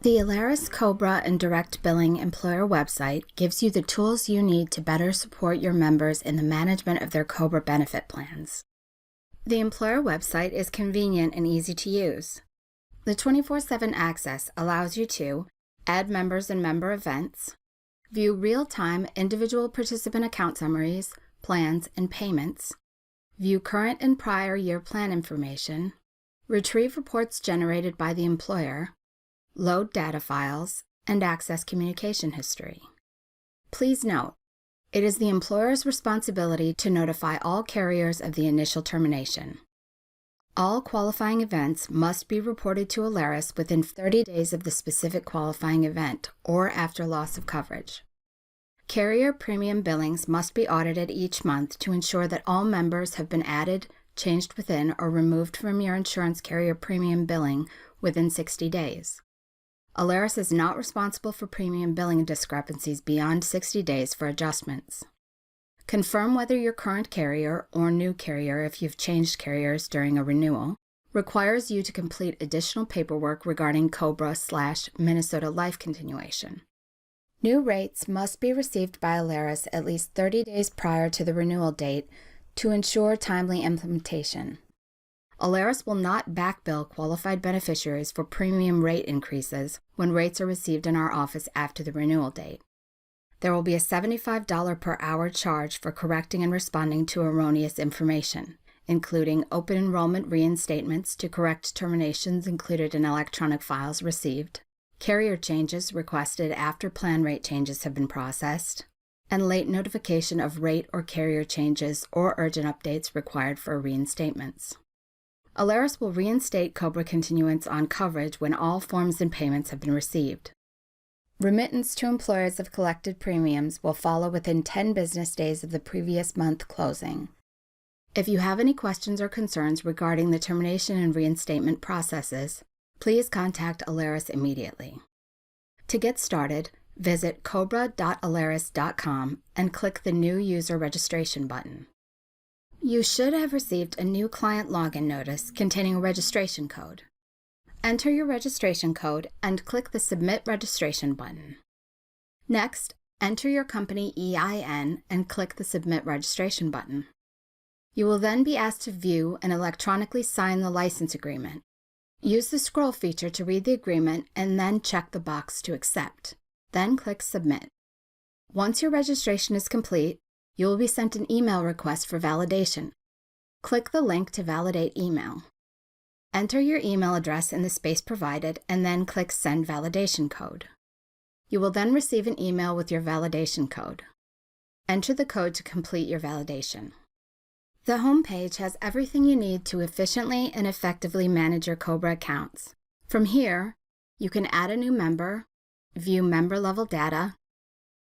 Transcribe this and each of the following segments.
The Alaris COBRA and Direct Billing Employer website gives you the tools you need to better support your members in the management of their COBRA benefit plans. The Employer website is convenient and easy to use. The 24/7 access allows you to add members and member events, view real-time individual participant account summaries, plans, and payments, view current and prior year plan information, retrieve reports generated by the employer, load data files, and access communication history. Please note, it is the employer's responsibility to notify all carriers of the initial termination. All qualifying events must be reported to Alaris within 30 days of the specific qualifying event or after loss of coverage. Carrier premium billings must be audited each month to ensure that all members have been added, changed within, or removed from your insurance carrier premium billing within 60 days. Alaris is not responsible for premium billing discrepancies beyond 60 days for adjustments. Confirm whether your current carrier or new carrier, if you've changed carriers during a renewal, requires you to complete additional paperwork regarding COBRA/Minnesota life continuation. New rates must be received by Alaris at least 30 days prior to the renewal date to ensure timely implementation. Alaris will not backbill qualified beneficiaries for premium rate increases when rates are received in our office after the renewal date. There will be a $75 per hour charge for correcting and responding to erroneous information, including open enrollment reinstatements to correct terminations included in electronic files received, carrier changes requested after plan rate changes have been processed, and late notification of rate or carrier changes or urgent updates required for reinstatements. Alaris will reinstate COBRA continuance on coverage when all forms and payments have been received. Remittance to employers of collected premiums will follow within 10 business days of the previous month closing. If you have any questions or concerns regarding the termination and reinstatement processes, please contact Alaris immediately. To get started, visit cobra.alaris.com and click the New User Registration button. You should have received a new client login notice containing a registration code. Enter your registration code and click the Submit Registration button. Next, enter your company EIN and click the Submit Registration button. You will then be asked to view and electronically sign the license agreement. Use the scroll feature to read the agreement and then check the box to accept. Then click Submit. Once your registration is complete, you will be sent an email request for validation. Click the link to validate email. Enter your email address in the space provided and then click Send Validation Code. You will then receive an email with your validation code. Enter the code to complete your validation. The home page has everything you need to efficiently and effectively manage your COBRA accounts. From here, you can add a new member, view member-level data,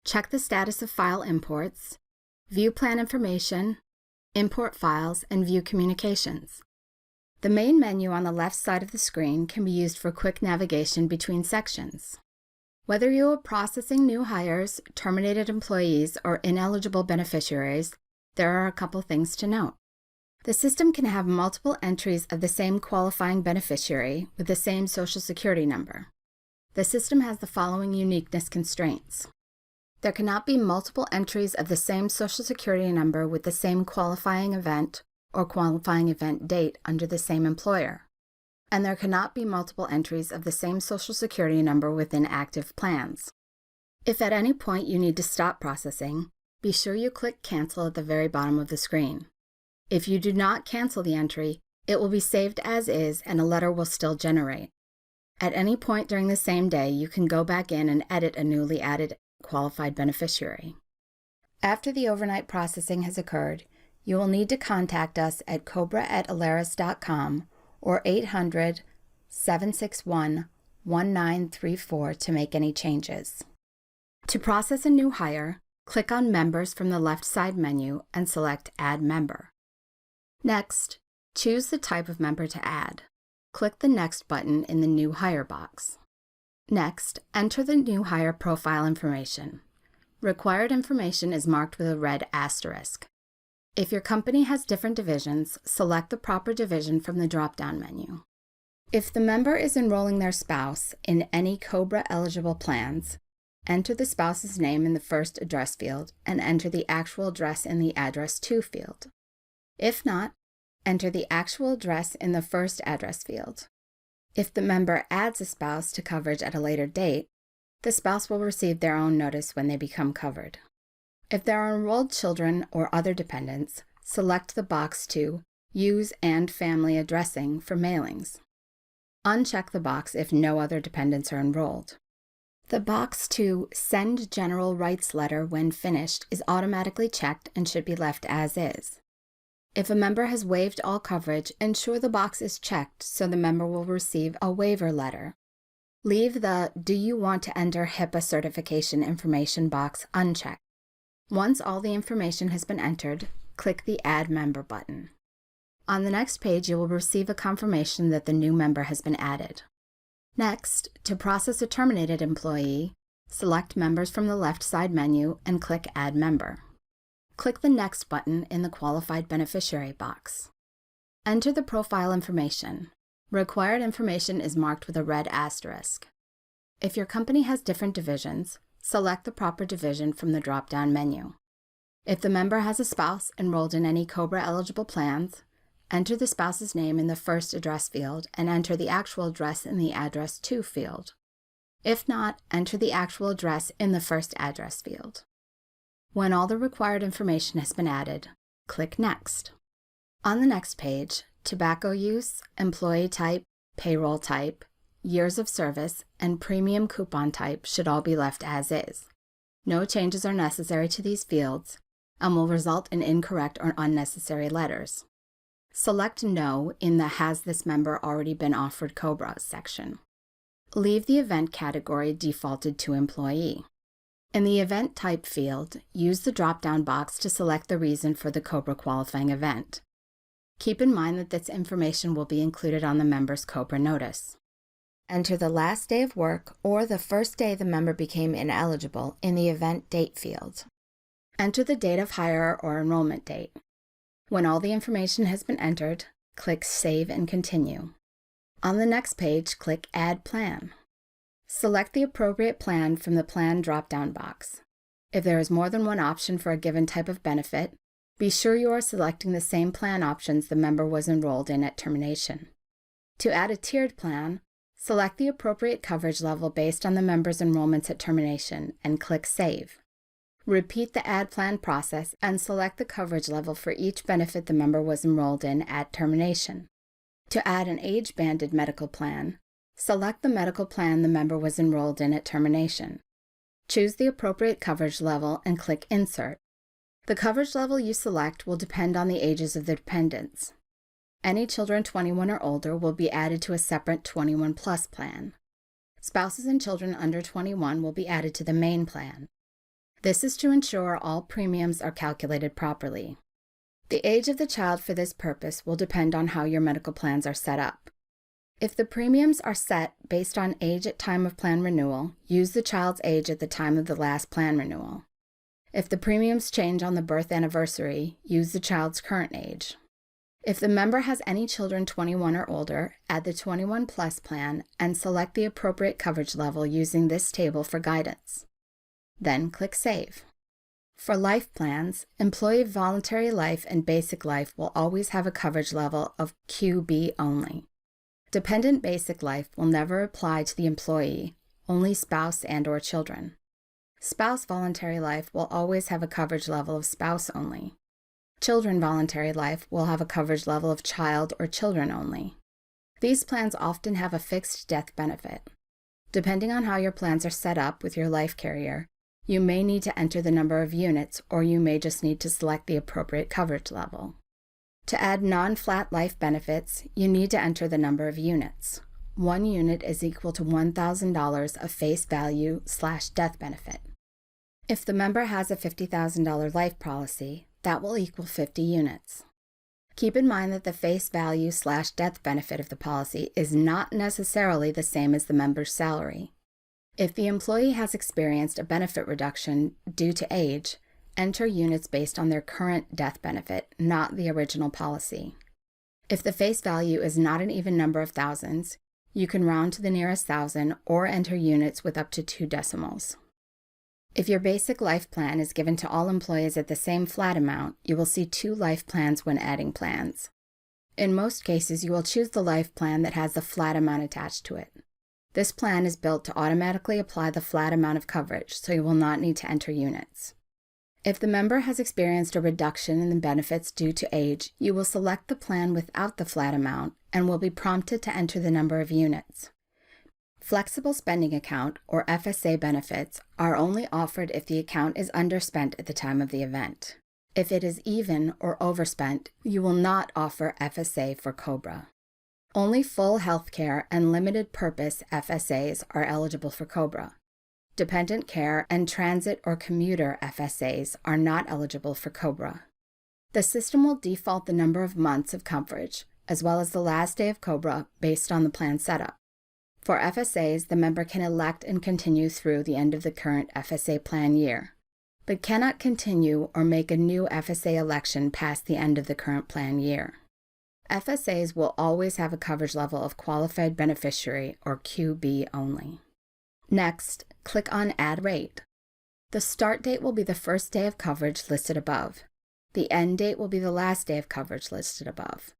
check the status of file imports, view plan information, import files, and view communications. The main menu on the left side of the screen can be used for quick navigation between sections. Whether you are processing new hires, terminated employees, or ineligible beneficiaries, there are a couple things to note. The system can have multiple entries of the same qualifying beneficiary with the same Social Security number. The system has the following uniqueness constraints. There cannot be multiple entries of the same Social Security number with the same qualifying event or qualifying event date under the same employer. And there cannot be multiple entries of the same Social Security number within active plans. If at any point you need to stop processing, be sure you click Cancel at the very bottom of the screen. If you do not cancel the entry, it will be saved as is and a letter will still generate. At any point during the same day, you can go back in and edit a newly added qualified beneficiary. After the overnight processing has occurred, you will need to contact us at cobra@alaris.com or 800-761-1934 to make any changes. To process a new hire, click on Members from the left side menu and select Add Member. Next, choose the type of member to add. Click the Next button in the New Hire box. Next, enter the new hire profile information. Required information is marked with a red asterisk. If your company has different divisions, select the proper division from the drop-down menu. If the member is enrolling their spouse in any COBRA eligible plans, enter the spouse's name in the first address field and enter the actual address in the address to field. If not, enter the actual address in the first address field. If the member adds a spouse to coverage at a later date, the spouse will receive their own notice when they become covered. If there are enrolled children or other dependents, select the box to Use and Family Addressing for mailings. Uncheck the box if no other dependents are enrolled. The box to Send General Rights Letter when finished is automatically checked and should be left as is. If a member has waived all coverage, ensure the box is checked so the member will receive a waiver letter. Leave the Do you want to enter HIPAA certification information box unchecked. Once all the information has been entered, click the Add Member button. On the next page, you will receive a confirmation that the new member has been added. Next, to process a terminated employee, select Members from the left side menu and click Add Member. Click the Next button in the Qualified Beneficiary box. Enter the profile information. Required information is marked with a red asterisk. If your company has different divisions, select the proper division from the drop-down menu. If the member has a spouse enrolled in any COBRA eligible plans, enter the spouse's name in the first address field and enter the actual address in the address to field. If not, enter the actual address in the first address field. When all the required information has been added, click Next. On the next page, tobacco use, employee type, payroll type, years of service, and premium coupon type should all be left as is. No changes are necessary to these fields and will result in incorrect or unnecessary letters. Select No in the Has this member already been offered COBRA section. Leave the event category defaulted to employee. In the event type field, use the drop-down box to select the reason for the COBRA qualifying event. Keep in mind that this information will be included on the member's COBRA notice. Enter the last day of work or the first day the member became ineligible in the event date field. Enter the date of hire or enrollment date. When all the information has been entered, click Save and Continue. On the next page, click Add Plan. Select the appropriate plan from the Plan drop-down box. If there is more than one option for a given type of benefit, be sure you are selecting the same plan options the member was enrolled in at termination. To add a tiered plan, select the appropriate coverage level based on the member's enrollments at termination and click Save. Repeat the Add Plan process and select the coverage level for each benefit the member was enrolled in at termination. To add an age-banded medical plan, select the medical plan the member was enrolled in at termination. Choose the appropriate coverage level and click Insert. The coverage level you select will depend on the ages of the dependents. Any children 21 or older will be added to a separate 21 plus plan. Spouses and children under 21 will be added to the main plan. This is to ensure all premiums are calculated properly. The age of the child for this purpose will depend on how your medical plans are set up. If the premiums are set based on age at time of plan renewal, use the child's age at the time of the last plan renewal. If the premiums change on the birth anniversary, use the child's current age. If the member has any children 21 or older, add the 21 plus plan and select the appropriate coverage level using this table for guidance. Then click Save. For life plans, Employee Voluntary Life and Basic Life will always have a coverage level of QB only. Dependent Basic Life will never apply to the employee, only spouse and/or children. Spouse Voluntary Life will always have a coverage level of spouse only. Children Voluntary Life will have a coverage level of child or children only. These plans often have a fixed death benefit. Depending on how your plans are set up with your life carrier, you may need to enter the number of units, or you may just need to select the appropriate coverage level. To add non-flat life benefits, you need to enter the number of units. 1 unit is equal to $1,000 of face value / death benefit. If the member has a $50,000 life policy, that will equal 50 units. Keep in mind that the face value / death benefit of the policy is not necessarily the same as the member's salary. If the employee has experienced a benefit reduction due to age, enter units based on their current death benefit, not the original policy. If the face value is not an even number of thousands, you can round to the nearest thousand or enter units with up to 2 decimals. If your basic life plan is given to all employees at the same flat amount, you will see 2 life plans when adding plans. In most cases, you will choose the life plan that has the flat amount attached to it. This plan is built to automatically apply the flat amount of coverage, so you will not need to enter units. If the member has experienced a reduction in the benefits due to age, you will select the plan without the flat amount and will be prompted to enter the number of units. Flexible spending account, or FSA benefits, are only offered if the account is underspent at the time of the event. If it is even or overspent, you will not offer FSA for COBRA. Only full healthcare and limited purpose FSAs are eligible for COBRA. Dependent care and transit or commuter FSAs are not eligible for COBRA. The system will default the number of months of coverage, as well as the last day of COBRA based on the plan setup. For FSAs, the member can elect and continue through the end of the current FSA plan year, but cannot continue or make a new FSA election past the end of the current plan year. FSAs will always have a coverage level of Qualified Beneficiary, or QB, only. Next, click on Add Rate. The start date will be the first day of coverage listed above. The end date will be the last day of coverage listed above.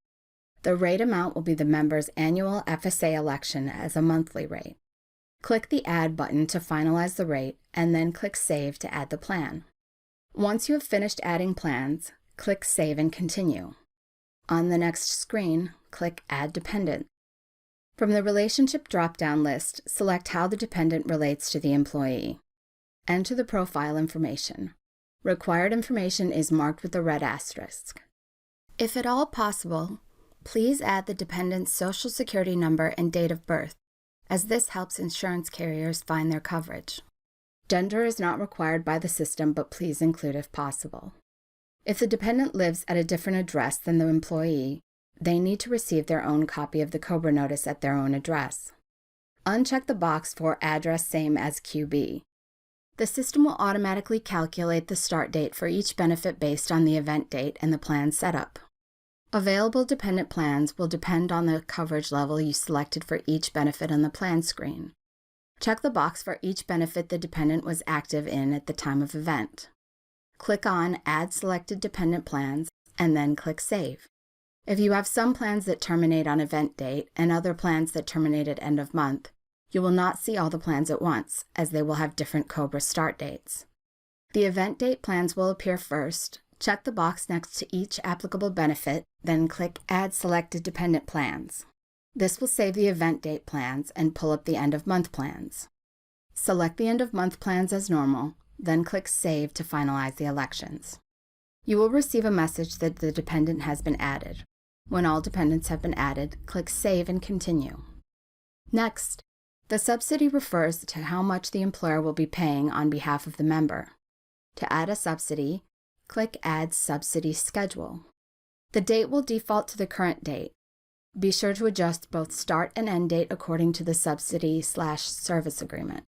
The rate amount will be the member's annual FSA election as a monthly rate. Click the Add button to finalize the rate, and then click Save to add the plan. Once you have finished adding plans, click Save and Continue. On the next screen, click Add Dependent. From the Relationship drop-down list, select how the dependent relates to the employee. Enter the profile information. Required information is marked with a red asterisk. If at all possible, please add the dependent's Social Security number and date of birth, as this helps insurance carriers find their coverage. Gender is not required by the system, but please include if possible. If the dependent lives at a different address than the employee, they need to receive their own copy of the COBRA notice at their own address. Uncheck the box for Address Same as QB. The system will automatically calculate the start date for each benefit based on the event date and the plan setup. Available dependent plans will depend on the coverage level you selected for each benefit on the plan screen. Check the box for each benefit the dependent was active in at the time of event. Click on Add Selected Dependent Plans, and then click Save. If you have some plans that terminate on event date and other plans that terminate at end of month, you will not see all the plans at once, as they will have different COBRA start dates. The event date plans will appear first. Check the box next to each applicable benefit, then click Add Selected Dependent Plans. This will save the event date plans and pull up the end of month plans. Select the end of month plans as normal, then click Save to finalize the elections. You will receive a message that the dependent has been added. When all dependents have been added, click Save and Continue. Next, the subsidy refers to how much the employer will be paying on behalf of the member. To add a subsidy, click Add Subsidy Schedule. The date will default to the current date. Be sure to adjust both start and end date according to the subsidy/service agreement.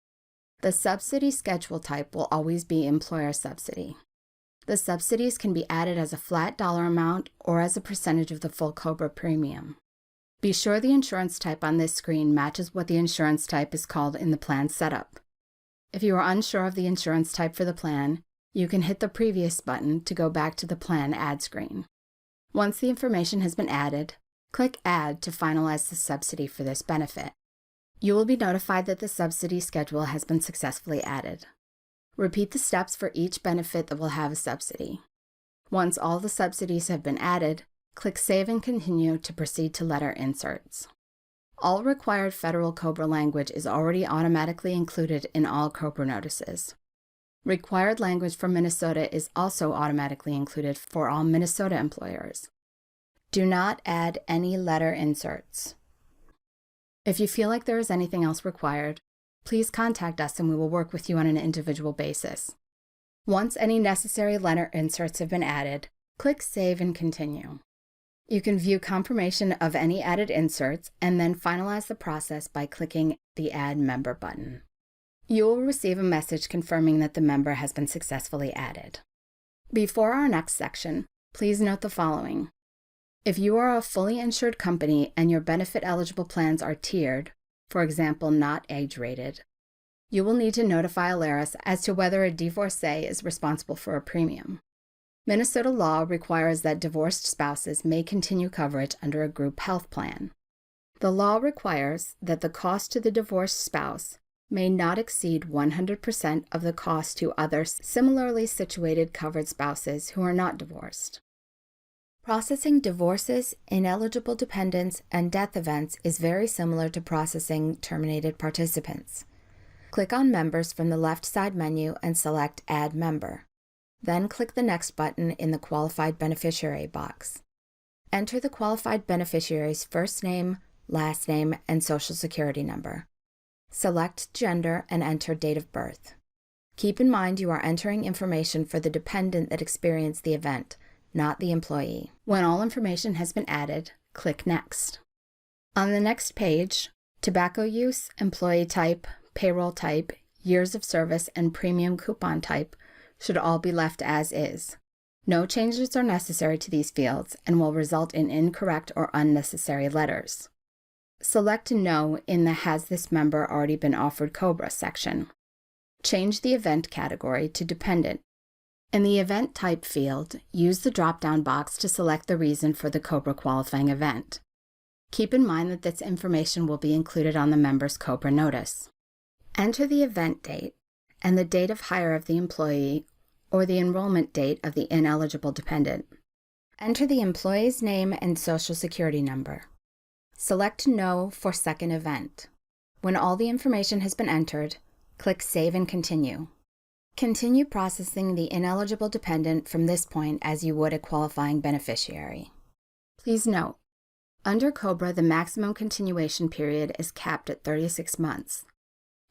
The subsidy schedule type will always be employer subsidy. The subsidies can be added as a flat dollar amount or as a percentage of the full COBRA premium. Be sure the insurance type on this screen matches what the insurance type is called in the plan setup. If you are unsure of the insurance type for the plan, you can hit the previous button to go back to the plan add screen. Once the information has been added, click Add to finalize the subsidy for this benefit. You will be notified that the subsidy schedule has been successfully added. Repeat the steps for each benefit that will have a subsidy. Once all the subsidies have been added, click Save and Continue to proceed to letter inserts. All required federal COBRA language is already automatically included in all COBRA notices. Required language from Minnesota is also automatically included for all Minnesota employers. Do not add any letter inserts. If you feel like there is anything else required, please contact us and we will work with you on an individual basis. Once any necessary letter inserts have been added, click Save and Continue. You can view confirmation of any added inserts and then finalize the process by clicking the Add Member button. You will receive a message confirming that the member has been successfully added. Before our next section, please note the following. If you are a fully insured company and your benefit-eligible plans are tiered, for example, not age-rated, you will need to notify Alaris as to whether a divorcee is responsible for a premium. Minnesota law requires that divorced spouses may continue coverage under a group health plan. The law requires that the cost to the divorced spouse may not exceed 100% of the cost to other similarly situated covered spouses who are not divorced. Processing divorces, ineligible dependents, and death events is very similar to processing terminated participants. Click on Members from the left side menu and select Add Member. Then click the Next button in the Qualified Beneficiary box. Enter the qualified beneficiary's first name, last name, and Social Security number. Select gender and enter date of birth. Keep in mind you are entering information for the dependent that experienced the event, not the employee. When all information has been added, click Next. On the next page, tobacco use, employee type, payroll type, years of service, and premium coupon type should all be left as is. No changes are necessary to these fields and will result in incorrect or unnecessary letters. Select No in the Has this member already been offered COBRA section. Change the event category to Dependent. In the Event Type field, use the drop-down box to select the reason for the COBRA qualifying event. Keep in mind that this information will be included on the member's COBRA notice. Enter the event date and the date of hire of the employee or the enrollment date of the ineligible dependent. Enter the employee's name and Social Security number. Select No for second event. When all the information has been entered, click Save and Continue. Continue processing the ineligible dependent from this point as you would a qualifying beneficiary. Please note, under COBRA, the maximum continuation period is capped at 36 months.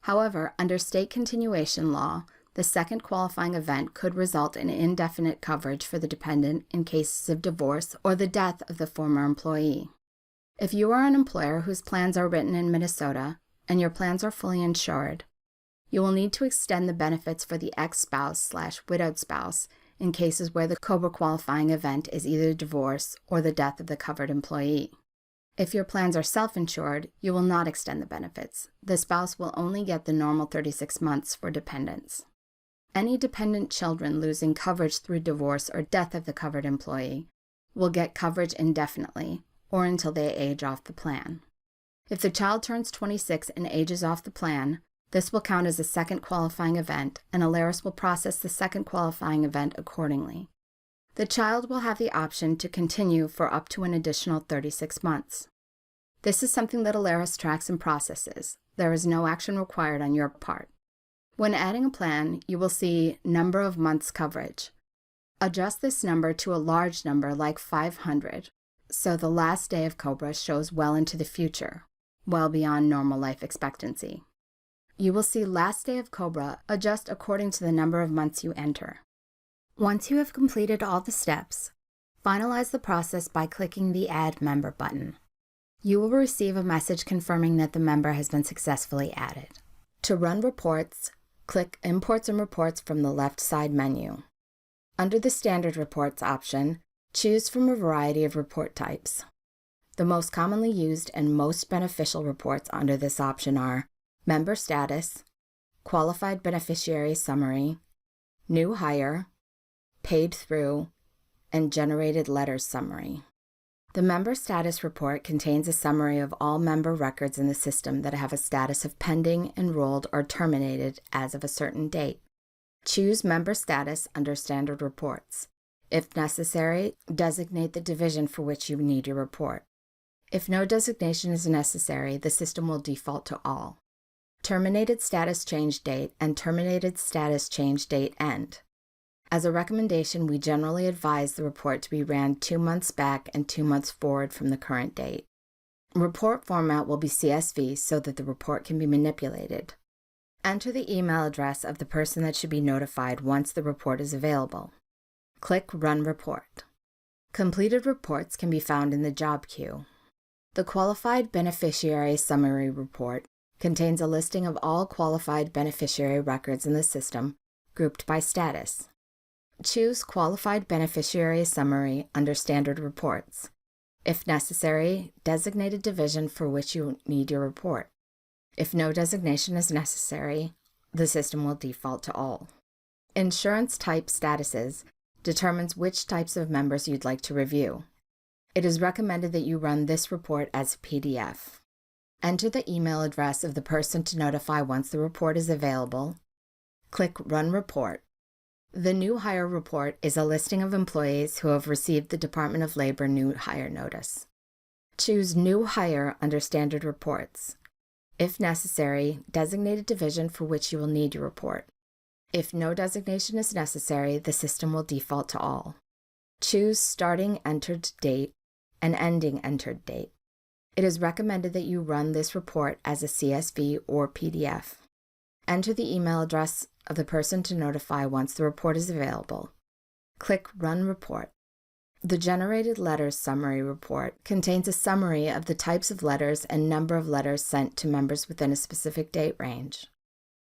However, under state continuation law, the second qualifying event could result in indefinite coverage for the dependent in cases of divorce or the death of the former employee. If you are an employer whose plans are written in Minnesota and your plans are fully insured, you will need to extend the benefits for the ex-spouse/widowed spouse in cases where the COBRA qualifying event is either divorce or the death of the covered employee. If your plans are self-insured, you will not extend the benefits. The spouse will only get the normal 36 months for dependents. Any dependent children losing coverage through divorce or death of the covered employee will get coverage indefinitely or until they age off the plan. If the child turns 26 and ages off the plan, this will count as a second qualifying event, and Alaris will process the second qualifying event accordingly. The child will have the option to continue for up to an additional 36 months. This is something that Alaris tracks and processes. There is no action required on your part. When adding a plan, you will see Number of Months Coverage. Adjust this number to a large number like 500, so the last day of COBRA shows well into the future, well beyond normal life expectancy. You will see Last Day of COBRA adjust according to the number of months you enter. Once you have completed all the steps, finalize the process by clicking the Add Member button. You will receive a message confirming that the member has been successfully added. To run reports, click Imports and Reports from the left side menu. Under the Standard Reports option, choose from a variety of report types. The most commonly used and most beneficial reports under this option are Member Status, Qualified Beneficiary Summary, New Hire, Paid Through, and Generated Letters Summary. The Member Status Report contains a summary of all member records in the system that have a status of pending, enrolled, or terminated as of a certain date. Choose Member Status under Standard Reports. If necessary, designate the division for which you need your report. If no designation is necessary, the system will default to All. Terminated Status Change Date and Terminated Status Change Date End. As a recommendation, we generally advise the report to be ran 2 months back and 2 months forward from the current date. Report format will be CSV so that the report can be manipulated. Enter the email address of the person that should be notified once the report is available. Click Run Report. Completed reports can be found in the job queue. The Qualified Beneficiary Summary Report contains a listing of all qualified beneficiary records in the system, grouped by status. Choose Qualified Beneficiary Summary under Standard Reports. If necessary, designate a division for which you need your report. If no designation is necessary, the system will default to all. Insurance type statuses determines which types of members you'd like to review. It is recommended that you run this report as a PDF. Enter the email address of the person to notify once the report is available. Click Run Report. The New Hire Report is a listing of employees who have received the Department of Labor New Hire Notice. Choose New Hire under Standard Reports. If necessary, designate a division for which you will need your report. If no designation is necessary, the system will default to all. Choose Starting Entered Date and Ending Entered Date. It is recommended that you run this report as a CSV or PDF. Enter the email address of the person to notify once the report is available. Click Run Report. The Generated Letters Summary Report contains a summary of the types of letters and number of letters sent to members within a specific date range.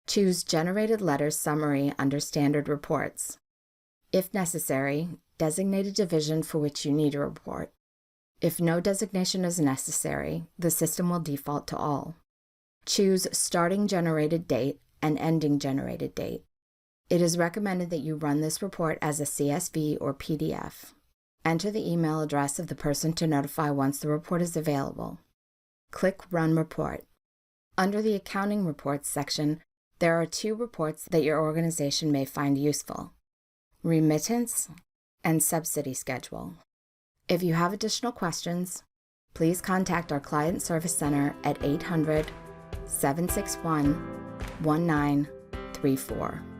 Choose Generated Letters Summary under Standard Reports. If necessary, designate a division for which you need a report. If no designation is necessary, the system will default to all. Choose Starting Generated Date and Ending Generated Date. It is recommended that you run this report as a CSV or PDF. Enter the email address of the person to notify once the report is available. Click Run Report. Under the Accounting Reports section, there are 2 reports that your organization may find useful: Remittance and Subsidy Schedule. If you have additional questions, please contact our Client Service Center at 800-761-1934.